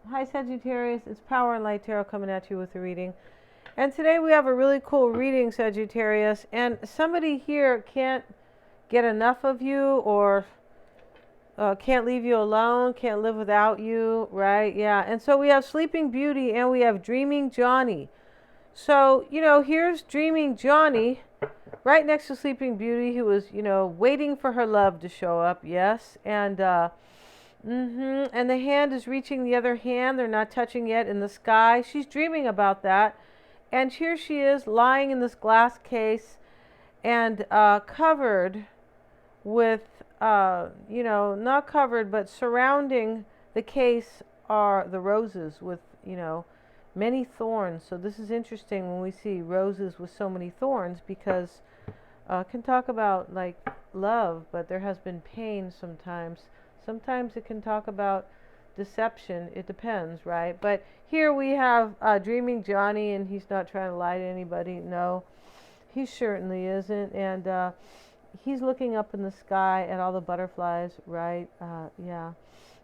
Hi Sagittarius, it's Power and Light Tarot coming at you with a reading. And today we have a really cool reading, Sagittarius, and somebody here can't get enough of you, or can't leave you alone, can't live without you, right? Yeah, and so we have Sleeping Beauty and we have Dreaming Johnny. So, here's Dreaming Johnny right next to Sleeping Beauty, who was, waiting for her love to show up, yes, and and the hand is reaching the other hand. They're not touching yet in the sky. She's dreaming about that. And here she is lying in this glass case and covered with, not covered, but surrounding the case are the roses with, many thorns. So this is interesting when we see roses with so many thorns, because can talk about like love, but there has been pain sometimes. Sometimes it can talk about deception. It depends, right? But here we have Dreaming Johnny, and he's not trying to lie to anybody. No, he certainly isn't. And he's looking up in the sky at all the butterflies, right? Yeah.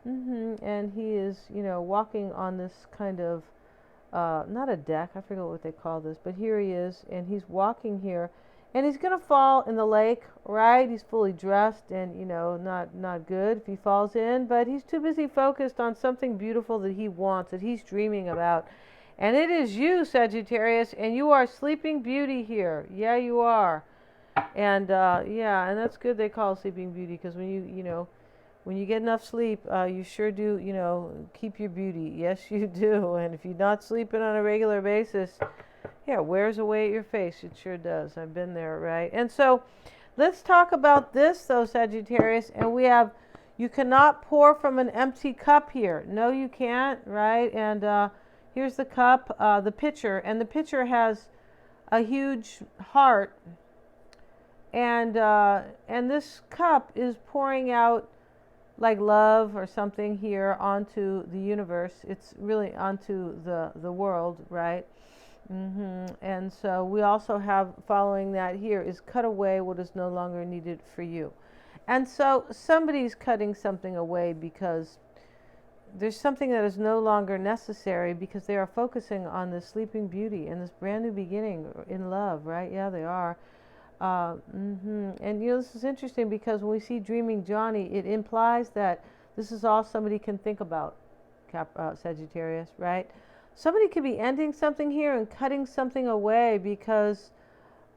And he is, walking on this kind of, not a deck, I forget what they call this, but here he is, and he's walking here. And he's going to fall in the lake, right? He's fully dressed and, not good if he falls in. But he's too busy focused on something beautiful that he wants, that he's dreaming about. And it is you, Sagittarius, and you are Sleeping Beauty here. Yeah, you are. And, yeah, and that's good they call Sleeping Beauty, because when when you get enough sleep, you sure do, keep your beauty. Yes, you do. And if you're not sleeping on a regular basis, yeah, it wears away at your face. It sure does. I've been there, right? And so let's talk about this, though, Sagittarius. And we have, you cannot pour from an empty cup here. No, you can't, right? And here's the cup, the pitcher. And the pitcher has a huge heart. And this cup is pouring out like love or something here onto the universe. It's really onto the world, right? And so we also have, following that here, is cut away what is no longer needed for you. And so somebody's cutting something away because there's something that is no longer necessary, because they are focusing on this Sleeping Beauty and this brand new beginning in love, right? Yeah, they are. And this is interesting, because when we see Dreaming Johnny, it implies that this is all somebody can think about, Sagittarius, right? Somebody could be ending something here and cutting something away, because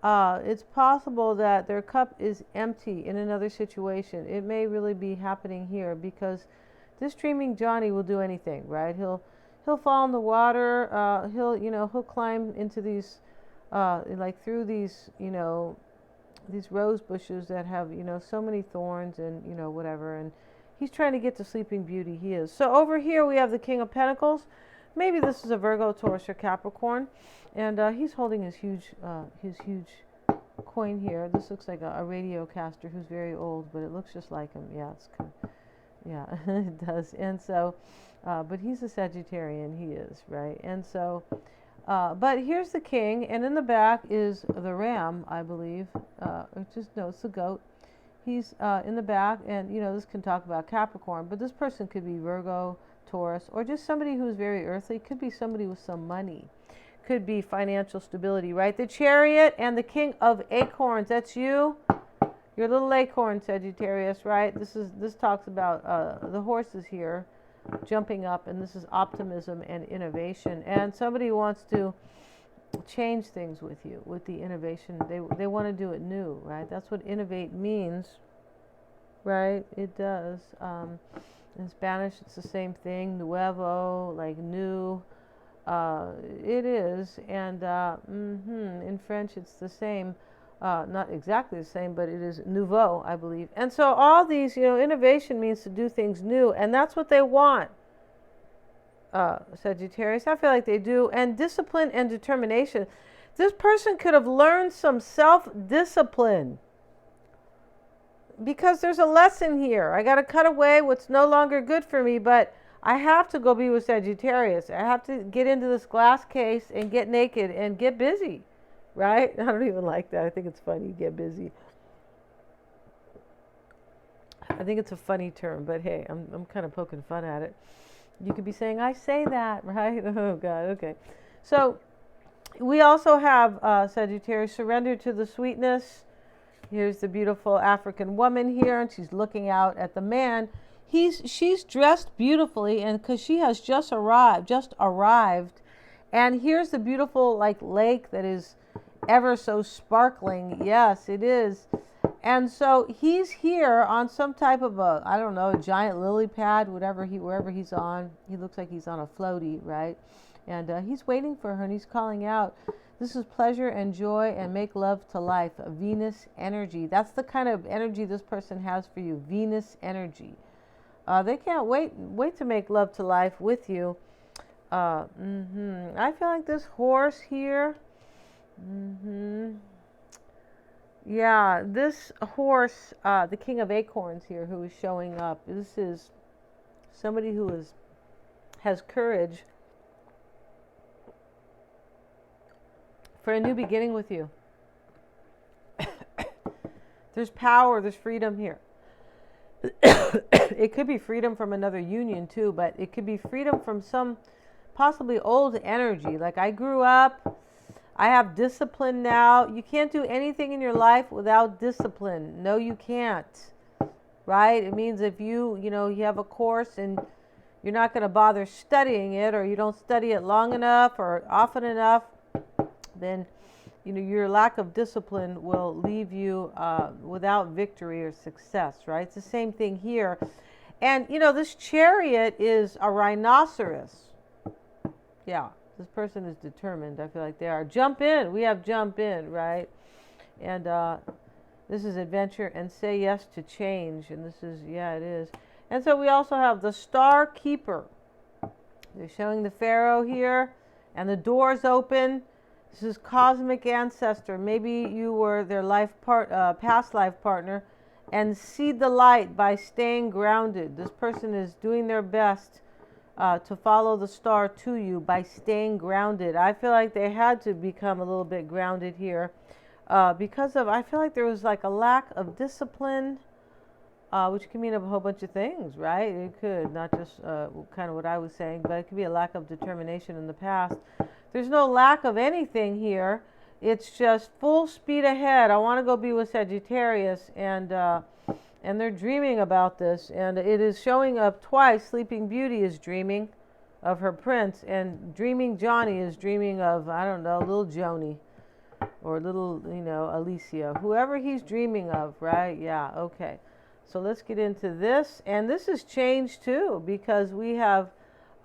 it's possible that their cup is empty in another situation. It may really be happening here, because this Dreaming Johnny will do anything, right? He'll fall in the water. He'll climb into these, like through these, these rose bushes that have, so many thorns and, whatever. And he's trying to get to Sleeping Beauty. He is. So over here we have the King of Pentacles. Maybe this is a Virgo, Taurus, or Capricorn. And he's holding his huge coin here. This looks like a radio caster who's very old, but it looks just like him. Yeah, it's good. Yeah, it does. And so, but he's a Sagittarian. He is, right? And so, but here's the king, and in the back is the ram, I believe. It's the goat. He's in the back, and this can talk about Capricorn, but this person could be Virgo, Taurus, or just somebody who's very earthly. Could be somebody with some money. Could be financial stability, right? The Chariot and the King of Acorns. That's you. Your little acorn, Sagittarius, right? This talks about the horses here jumping up, and this is optimism and innovation. And somebody wants to change things with you, with the innovation. They want to do it new, right? That's what innovate means, right? It does. In Spanish, it's the same thing. Nuevo, like new. It is. And in French, it's the same. Not exactly the same, but it is nouveau, I believe. And so all these, innovation means to do things new, and that's what they want, Sagittarius. I feel like they do. And discipline and determination. This person could have learned some self-discipline, because there's a lesson here. I got to cut away what's no longer good for me, but I have to go be with Sagittarius. I have to get into this glass case and get naked and get busy. Right? I don't even like that. I think it's funny, get busy. I think it's a funny term, but hey, I'm kind of poking fun at it. You could be saying, I say that, right? Oh, God, okay. So we also have Sagittarius, surrender to the sweetness. Here's the beautiful African woman here, and she's looking out at the man. She's dressed beautifully, and because she has just arrived. And here's the beautiful like lake that is ever so sparkling. Yes, it is. And so he's here on some type of a, I don't know, a giant lily pad, wherever he's on. He looks like he's on a floaty, right? And he's waiting for her, and he's calling out, this is pleasure and joy and make love to life. Venus energy. That's the kind of energy this person has for you. Venus energy. They can't wait to make love to life with you. I feel like this horse here. Yeah, this horse, the King of Acorns here, who is showing up. This is somebody who has courage for a new beginning with you. There's power, there's freedom here. It could be freedom from another union too, but it could be freedom from some possibly old energy. Like, I grew up, I have discipline now. You can't do anything in your life without discipline. No, you can't. Right? It means if you have a course and you're not going to bother studying it, or you don't study it long enough or often enough, then your lack of discipline will leave you without victory or success, right? It's the same thing here. And this chariot is a rhinoceros. Yeah, this person is determined. I feel like they are. Jump in. We have jump in, right? And this is adventure and say yes to change. And this is, yeah, it is. And so we also have the Star Keeper. They're showing the Pharaoh here, and the doors open. This is cosmic ancestor. Maybe you were their past life partner, and see the light by staying grounded. This person is doing their best to follow the star to you by staying grounded. I feel like they had to become a little bit grounded here because I feel like there was like a lack of discipline, which can mean a whole bunch of things, right? It could, not just kind of what I was saying, but it could be a lack of determination in the past. There's no lack of anything here. It's just full speed ahead. I want to go be with Sagittarius, and they're dreaming about this, and it is showing up twice. Sleeping Beauty is dreaming of her prince, and Dreaming Johnny is dreaming of, I don't know, little Joni, or little, Alicia, whoever he's dreaming of, right? Yeah, okay. So let's get into this, and this is change too, because we have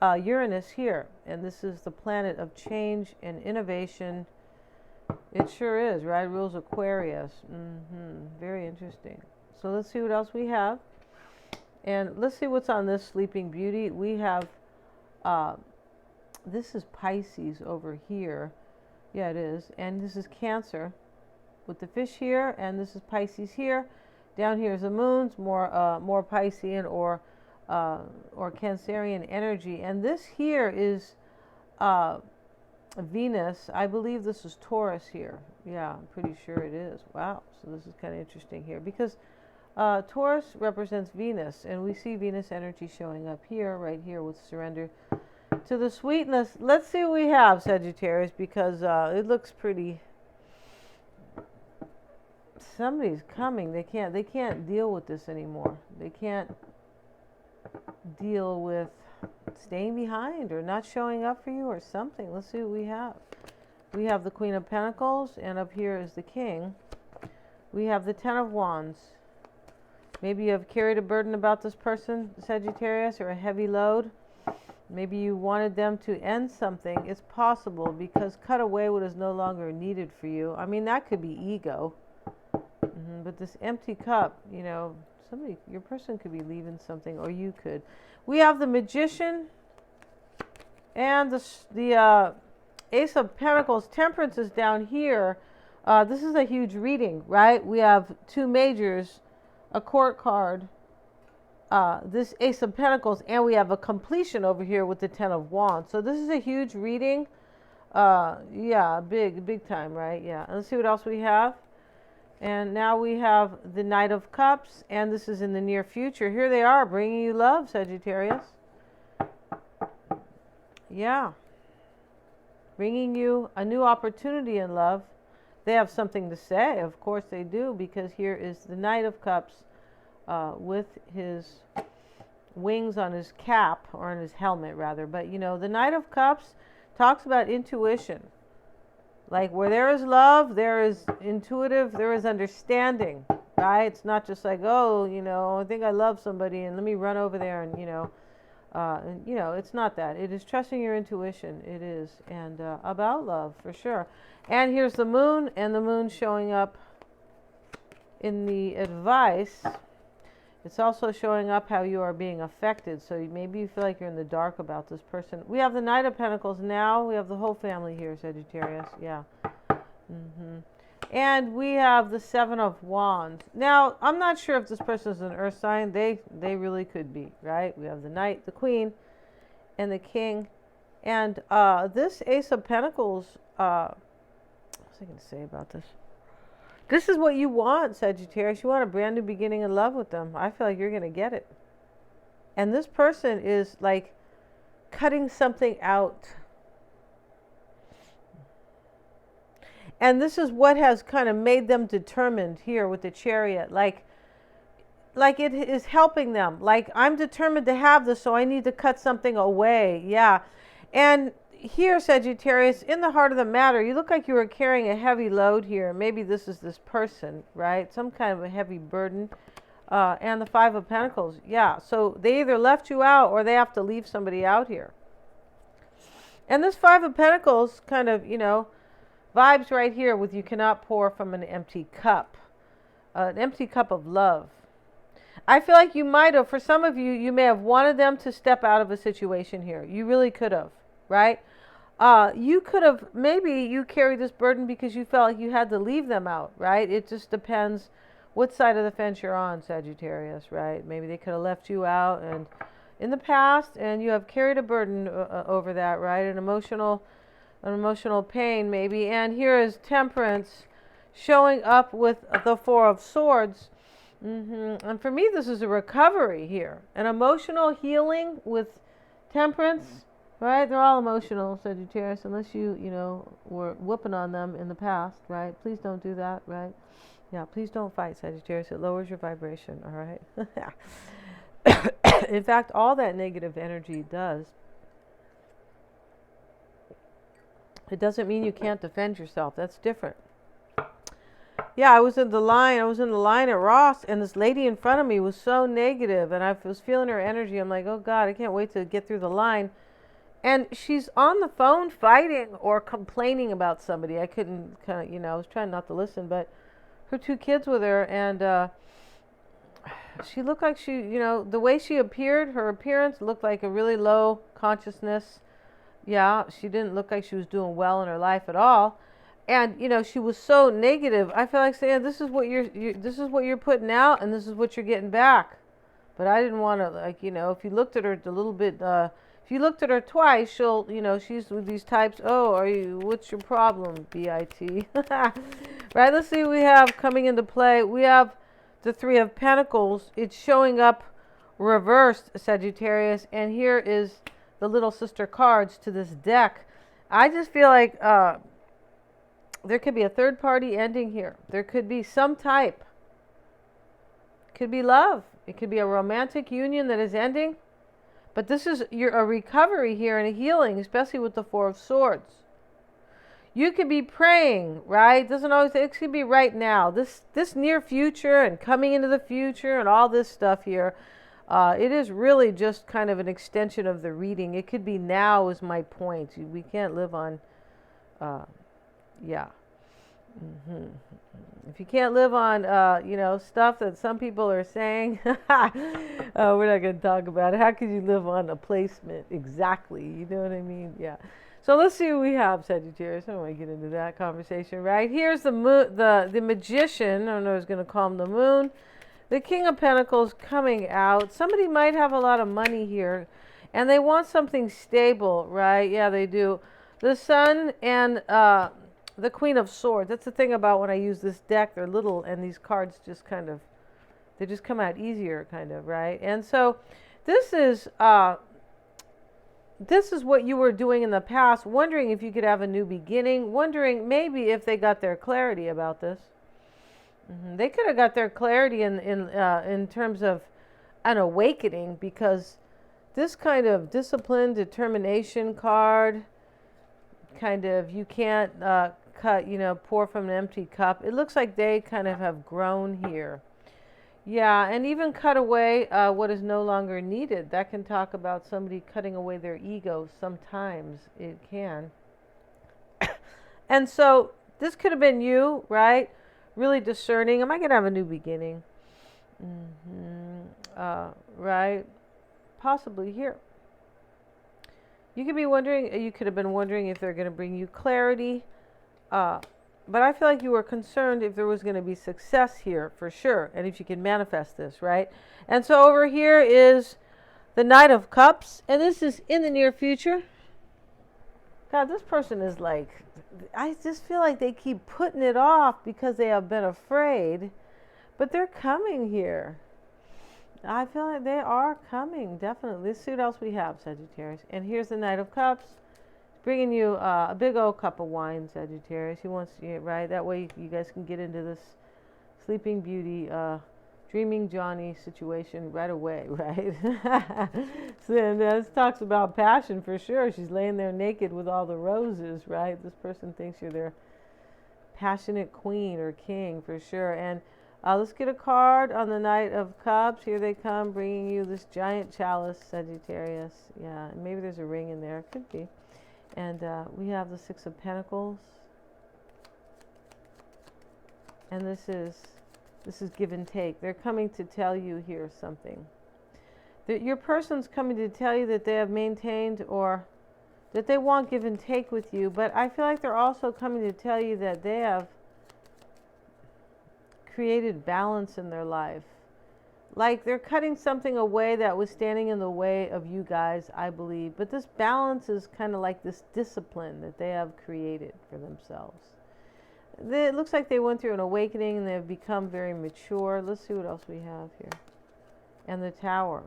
Uranus here, and this is the planet of change and innovation. It sure is, right? Rules Aquarius. Very interesting. So let's see what else we have. And let's see what's on this Sleeping Beauty. We have, this is Pisces over here. Yeah, it is. And this is Cancer with the fish here. And this is Pisces here. Down here is the moons, more Piscean or Cancerian energy. And this here is Venus. I believe this is Taurus here. Yeah, I'm pretty sure it is. Wow. So this is kind of interesting here because Taurus represents Venus, and we see Venus energy showing up here, right here with surrender to the sweetness. Let's see what we have, Sagittarius, because it looks pretty. Somebody's coming. They can't deal with this anymore. They can't deal with staying behind or not showing up for you or something. Let's see what we have. We have the Queen of Pentacles, and up here is the King. We have the Ten of Wands. Maybe you have carried a burden about this person, Sagittarius, or a heavy load. Maybe you wanted them to end something. It's possible, because cut away what is no longer needed for you. I mean, that could be ego. But this empty cup, your person could be leaving something, or you could. We have the Magician and the Ace of Pentacles. Temperance is down here. This is a huge reading, right? We have two majors, a court card, this Ace of Pentacles, and we have a completion over here with the Ten of Wands. So this is a huge reading. Yeah, big time, right? Yeah. And let's see what else we have. And now we have the Knight of Cups, and this is in the near future. Here they are, bringing you love, Sagittarius. Yeah. Bringing you a new opportunity in love. They have something to say. Of course they do, because here is the Knight of Cups with his wings on his cap, or on his helmet rather. But you know, the Knight of Cups talks about intuition. Like where there is love, there is intuitive, there is understanding, right? It's not just like, oh, you know, I think I love somebody and let me run over there and, it's not that. It is trusting your intuition. It is. And about love, for sure. And here's the moon, and the moon showing up in the advice. It's also showing up how you are being affected. So maybe you feel like you're in the dark about this person. We have the Knight of Pentacles now. We have the whole family here, Sagittarius. Yeah. And we have the Seven of Wands. Now, I'm not sure if this person is an earth sign. They really could be, right? We have the Knight, the Queen, and the King. And this Ace of Pentacles, what was I going to say about this? This is what you want, Sagittarius. You want a brand new beginning in love with them. I feel like you're going to get it. And this person is like cutting something out. And this is what has kind of made them determined here with the Chariot. Like it is helping them. Like, I'm determined to have this, so I need to cut something away. Yeah. And here, Sagittarius, in the heart of the matter, you look like you were carrying a heavy load here. Maybe this is this person, right? Some kind of a heavy burden. And the Five of Pentacles. Yeah. So they either left you out or they have to leave somebody out here. And this Five of Pentacles kind of, vibes right here with you cannot pour from an empty cup. An empty cup of love. I feel like you might have, for some of you, you may have wanted them to step out of a situation here. You really could have, right? You could have, maybe you carry this burden because you felt like you had to leave them out, right? It just depends what side of the fence you're on, Sagittarius, right? Maybe they could have left you out and in the past, and you have carried a burden over that, right? An emotional pain, maybe. And here is Temperance showing up with the Four of Swords. And for me, this is a recovery here. An emotional healing with Temperance, right? They're all emotional, Sagittarius, unless you were whooping on them in the past, right? Please don't do that, right? Yeah, please don't fight, Sagittarius. It lowers your vibration, all right? In fact, all that negative energy does. It doesn't mean you can't defend yourself. That's different. Yeah, I was in the line at Ross, and this lady in front of me was so negative, and I was feeling her energy. I'm like, oh God, I can't wait to get through the line. And she's on the phone fighting or complaining about somebody. I couldn't I was trying not to listen, but her two kids with her, and she looked like the way she appeared, her appearance looked like a really low consciousness. Yeah, she didn't look like she was doing well in her life at all. And she was so negative. I feel like saying, this is what you're putting out, and this is what you're getting back. But I didn't want to, if you looked at her a little bit, if you looked at her twice, she'll, she's with these types. Oh, what's your problem, BIT? Right, let's see what we have coming into play. We have the Three of Pentacles. It's showing up reversed, Sagittarius. And here is the little sister cards to this deck. I just feel like there could be a third party ending here. There could be some type. It could be love. It could be a romantic union that is ending. But this is a recovery here and a healing, especially with the Four of Swords. You could be praying, right? It could be right now. This near future and coming into the future and all this stuff here. It is really just kind of an extension of the reading. It could be now is my point. We can't live on, yeah. If you can't live on, stuff that some people are saying, we're not going to talk about it. How could you live on a placement? Exactly. You know what I mean? Yeah. So let's see what we have, Sagittarius. I don't want to get into that conversation, right? Here's the Magician. I don't know who's going to call him the Moon. The King of Pentacles coming out. Somebody might have a lot of money here, and they want something stable, right? Yeah, they do. The Sun and the Queen of Swords. That's the thing about when I use this deck. They're little, and these cards just they just come out easier, kind of, right? And so this is this is what you were doing in the past, wondering if you could have a new beginning, wondering maybe if they got their clarity about this. They could have got their clarity in terms of an awakening, because this kind of discipline, determination card, kind of, you can't pour from an empty cup. It looks like they kind of have grown here. Yeah, and even cut away what is no longer needed. That can talk about somebody cutting away their ego. Sometimes it can. And so this could have been you, right? Really discerning. Am I going to have a new beginning? Right? Possibly here. You could be wondering, you could have been wondering if they're going to bring you clarity. But I feel like you were concerned if there was going to be success here for sure, and if you can manifest this, right? And so over here is the Knight of Cups, and this is in the near future. God, this person is like, I just feel like they keep putting it off because they have been afraid, but they're coming here. I feel like they are coming, definitely. Let's see what else we have, Sagittarius. And here's the Knight of Cups. Bringing you a big old cup of wine, Sagittarius. He wants you, right? That way you guys can get into this Sleeping Beauty, Dreaming Johnny situation right away, right? So then this talks about passion for sure. She's laying there naked with all the roses, right? This person thinks you're their passionate queen or king for sure. And let's get a card on the Knight of Cups. Here they come, bringing you this giant chalice, Sagittarius. Yeah, and maybe there's a ring in there. Could be. And we have the Six of Pentacles, and this is give and take. They're coming to tell you here something. That your person's coming to tell you that they have maintained, or that they want give and take with you. But I feel like they're also coming to tell you that they have created balance in their life. Like they're cutting something away that was standing in the way of you guys, I believe. But this balance is kind of like this discipline that they have created for themselves. It looks like they went through an awakening and they've become very mature. Let's see what else we have here. And the Tower.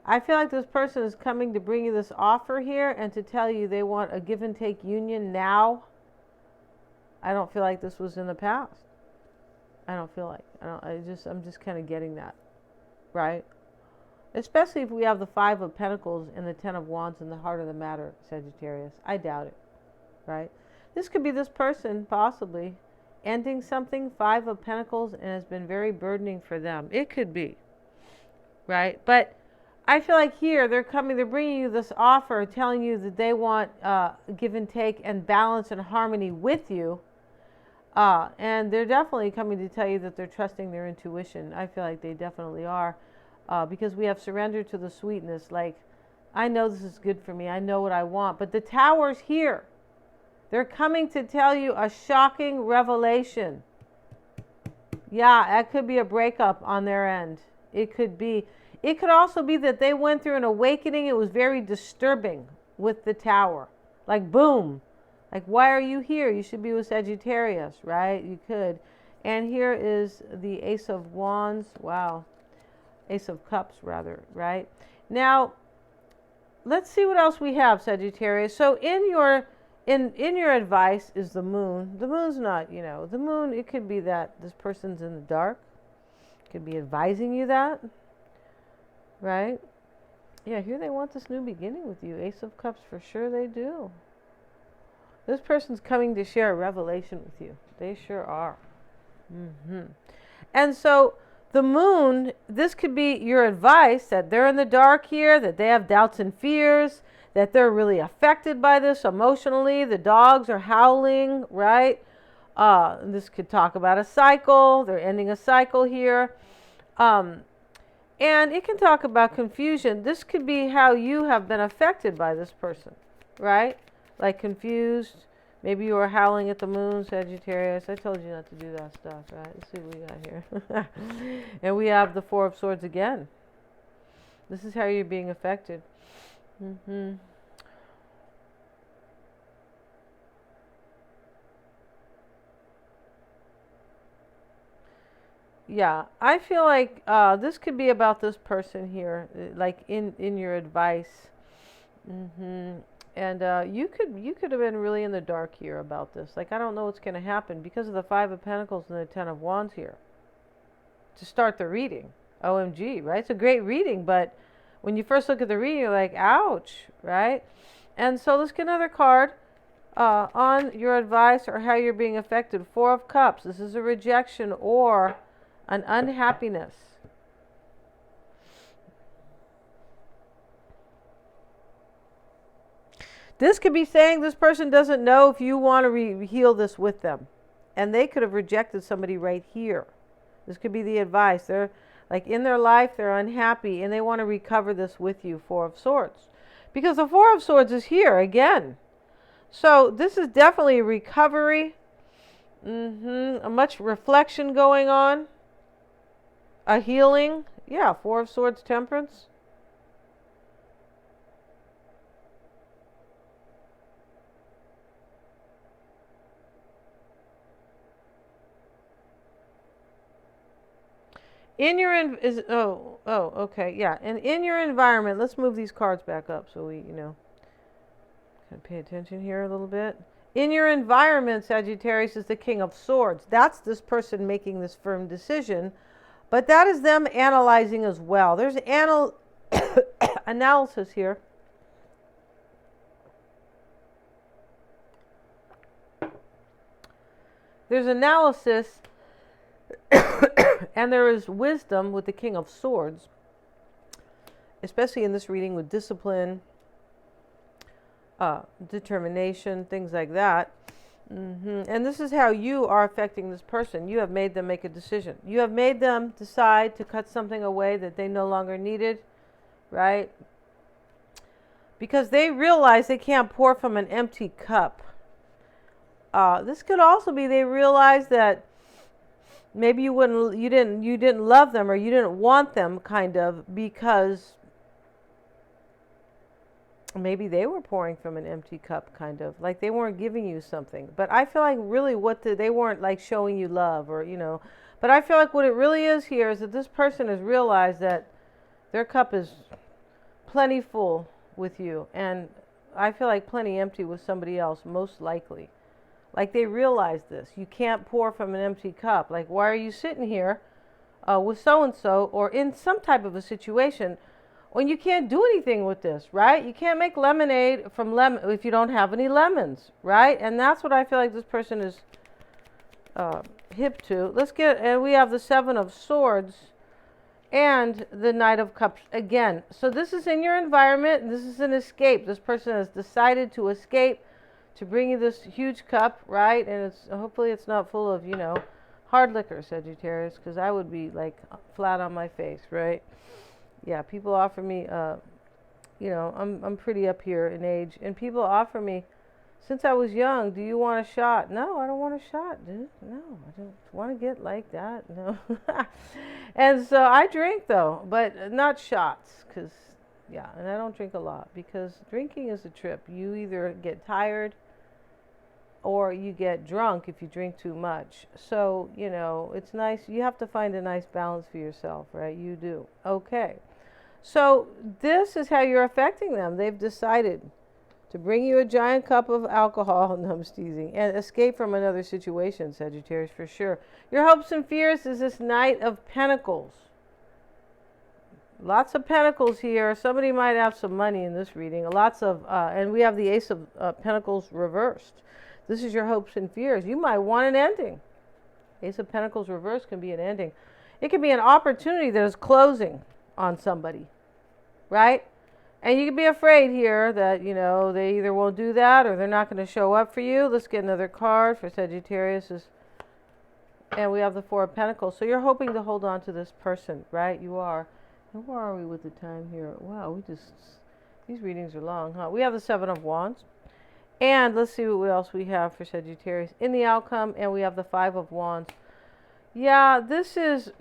I feel like this person is coming to bring you this offer here and to tell you they want a give and take union now. I don't feel like this was in the past. I don't feel like. I'm just kind of getting that, right? Especially if we have the Five of Pentacles and the Ten of Wands in the heart of the matter, Sagittarius. I doubt it, right? This could be this person possibly ending something, Five of Pentacles, and has been very burdening for them. It could be, right? But I feel like here they're bringing you this offer, telling you that they want give and take and balance and harmony with you. And they're definitely coming to tell you that they're trusting their intuition. I feel like they definitely are, because we have surrender to the sweetness. Like, I know this is good for me. I know what I want. But the Tower's here. They're coming to tell you a shocking revelation. Yeah, that could be a breakup on their end. It could be. It could also be that they went through an awakening. It was very disturbing with the Tower. Like, boom. Like, why are you here? You should be with Sagittarius, right? You could. And here is the Ace of Wands. Wow. Ace of Cups, rather, right? Now, let's see what else we have, Sagittarius. So in your advice is the Moon. The Moon's not, the Moon, it could be that this person's in the dark. Could be advising you that, right? Yeah, here they want this new beginning with you. Ace of Cups, for sure they do. This person's coming to share a revelation with you. They sure are. And so the Moon, this could be your advice that they're in the dark here, that they have doubts and fears, that they're really affected by this emotionally. The dogs are howling, right? This could talk about a cycle. They're ending a cycle here. And it can talk about confusion. This could be how you have been affected by this person, right? Like confused. Maybe you were howling at the Moon, Sagittarius. I told you not to do that stuff, right? Let's see what we got here. And we have the Four of Swords again. This is how you're being affected. Yeah, I feel like this could be about this person here, like in your advice. And you could have been really in the dark here about this. Like, I don't know what's going to happen because of the Five of Pentacles and the Ten of Wands here. To start the reading, OMG, right? It's a great reading, but when you first look at the reading, you're like, ouch, right? And so let's get another card on your advice or how you're being affected. Four of Cups. This is a rejection or an unhappiness. This could be saying this person doesn't know if you want to heal this with them. And they could have rejected somebody right here. This could be the advice. They're like in their life, they're unhappy and they want to recover this with you. Four of Swords. Because the Four of Swords is here again. So this is definitely a recovery. A much reflection going on. A healing. Yeah, Four of Swords, Temperance. In your okay, yeah. And in your environment, let's move these cards back up so we, kind of pay attention here a little bit. In your environment, Sagittarius is the King of Swords. That's this person making this firm decision, but that is them analyzing as well. There's analysis here. There's analysis and there is wisdom with the King of Swords, especially in this reading with discipline, determination, things like that. And this is how you are affecting this person. You have made them make a decision. You have made them decide to cut something away that they no longer needed, right? Because they realize they can't pour from an empty cup. This could also be they realize that maybe you didn't love them or you didn't want them, kind of, because maybe they were pouring from an empty cup, kind of like they weren't giving you something. But I feel like really they weren't like showing you love or but I feel like what it really is here is that this person has realized that their cup is plenty full with you, and I feel like plenty empty with somebody else, most likely. Like they realize this. You can't pour from an empty cup. Like, why are you sitting here with so-and-so or in some type of a situation when you can't do anything with this, right? You can't make lemonade from lemon if you don't have any lemons, right? And that's what I feel like this person is hip to. And we have the Seven of Swords and the Knight of Cups again. So this is in your environment, and this is an escape. This person has decided to escape, to bring you this huge cup, right? And hopefully it's not full of, hard liquor, Sagittarius, because I would be like flat on my face, right? Yeah, people offer me, I'm pretty up here in age, and people offer me, since I was young, do you want a shot? No, I don't want a shot, dude. No, I don't want to get like that. No. And so I drink though, but not shots, because and I don't drink a lot because drinking is a trip. You either get tired or you get drunk if you drink too much. So, it's nice. You have to find a nice balance for yourself, right? You do. Okay. So this is how you're affecting them. They've decided to bring you a giant cup of alcohol, no, I'm teasing, and escape from another situation, Sagittarius, for sure. Your hopes and fears is this Knight of Pentacles. Lots of pentacles here. Somebody might have some money in this reading. And we have the Ace of Pentacles reversed. This is your hopes and fears. You might want an ending. Ace of Pentacles reversed can be an ending. It can be an opportunity that is closing on somebody, right? And you can be afraid here that, they either won't do that or they're not going to show up for you. Let's get another card for Sagittarius. And we have the Four of Pentacles. So you're hoping to hold on to this person, right? You are. And where are we with the time here? Wow, these readings are long, huh? We have the Seven of Wands. And let's see what else we have for Sagittarius in the outcome. And we have the Five of Wands. Yeah, this is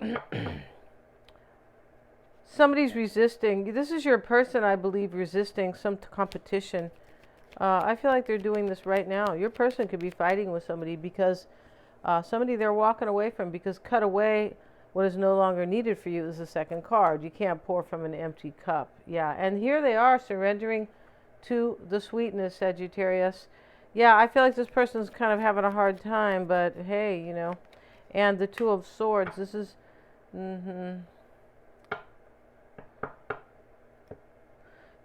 somebody's resisting. This is your person, I believe, resisting some competition. I feel like they're doing this right now. Your person could be fighting with somebody because somebody they're walking away from because cut away what is no longer needed for you is the second card. You can't pour from an empty cup. Yeah, and here they are surrendering to the sweetness, Sagittarius. Yeah, I feel like this person's kind of having a hard time, but hey, you know. And the Two of Swords, this is,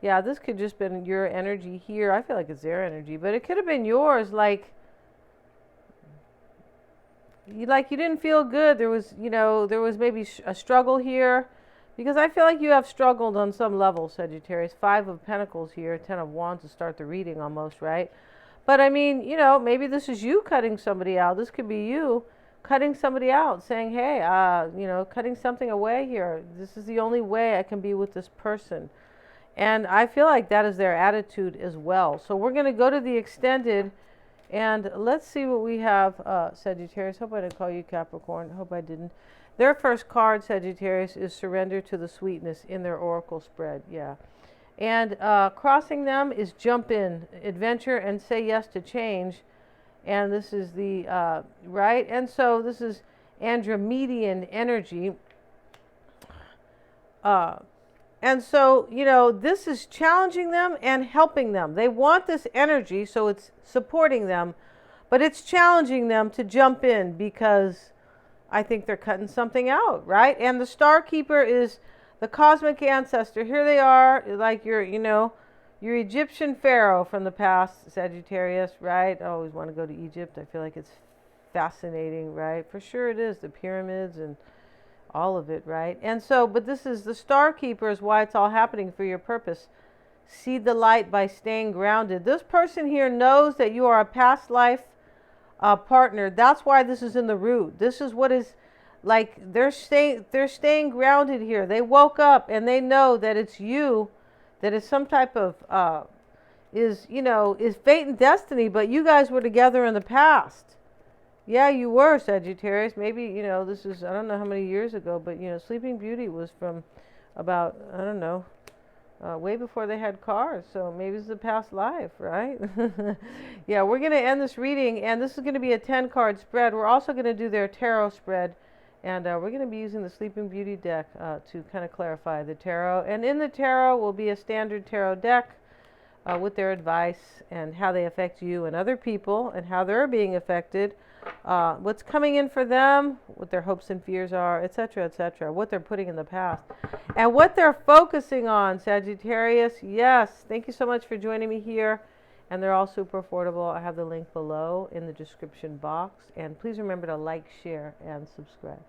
yeah, this could just been your energy here. I feel like it's their energy, but it could have been yours. Like you didn't feel good. There was, you know, there was maybe a struggle here, because I feel like you have struggled on some level, Sagittarius. 5 of Pentacles here, 10 of Wands to start the reading almost, right? But I mean, you know, maybe this is you cutting somebody out. This could be you cutting somebody out, saying, hey, you know, cutting something away here. This is the only way I can be with this person. And I feel like that is their attitude as well. So we're going to go to the extended, and let's see what we have, Sagittarius. Hope I didn't call you Capricorn. Hope I didn't. Their first card, Sagittarius, is surrender to the sweetness in their oracle spread. Yeah. And crossing them is jump in, adventure, and say yes to change. And this is the, right? And so this is Andromedan energy. And so, you know, this is challenging them and helping them. They want this energy, so it's supporting them, but it's challenging them to jump in, because I think they're cutting something out, right? And the Star Keeper is the cosmic ancestor. Here they are, like your, you know, your Egyptian pharaoh from the past, Sagittarius, right? I always want to go to Egypt. I feel like it's fascinating, right? For sure it is, the pyramids and all of it, right? And so, but this is the Star Keeper, is why it's all happening for your purpose. See the light by staying grounded. This person here knows that you are a past life partner. That's why this is in the root. This is what is, like, they're staying grounded here. They woke up and they know that it's you, that is some type of is, you know, is fate and destiny, but you guys were together in the past. Yeah, you were, Sagittarius. Maybe, you know, this is, I don't know how many years ago, but, you know, Sleeping Beauty was from about, I don't know, way before they had cars. So maybe it's a past life, right? Yeah, we're going to end this reading, and this is going to be a 10-card spread. We're also going to do their tarot spread, and we're going to be using the Sleeping Beauty deck to kind of clarify the tarot. And in the tarot will be a standard tarot deck with their advice and how they affect you and other people and how they're being affected. What's coming in for them, what their hopes and fears are, etc., what they're putting in the past, and what they're focusing on, Sagittarius. Yes, thank you so much for joining me here, and they're all super affordable. I have the link below in the description box, and please remember to like, share, and subscribe.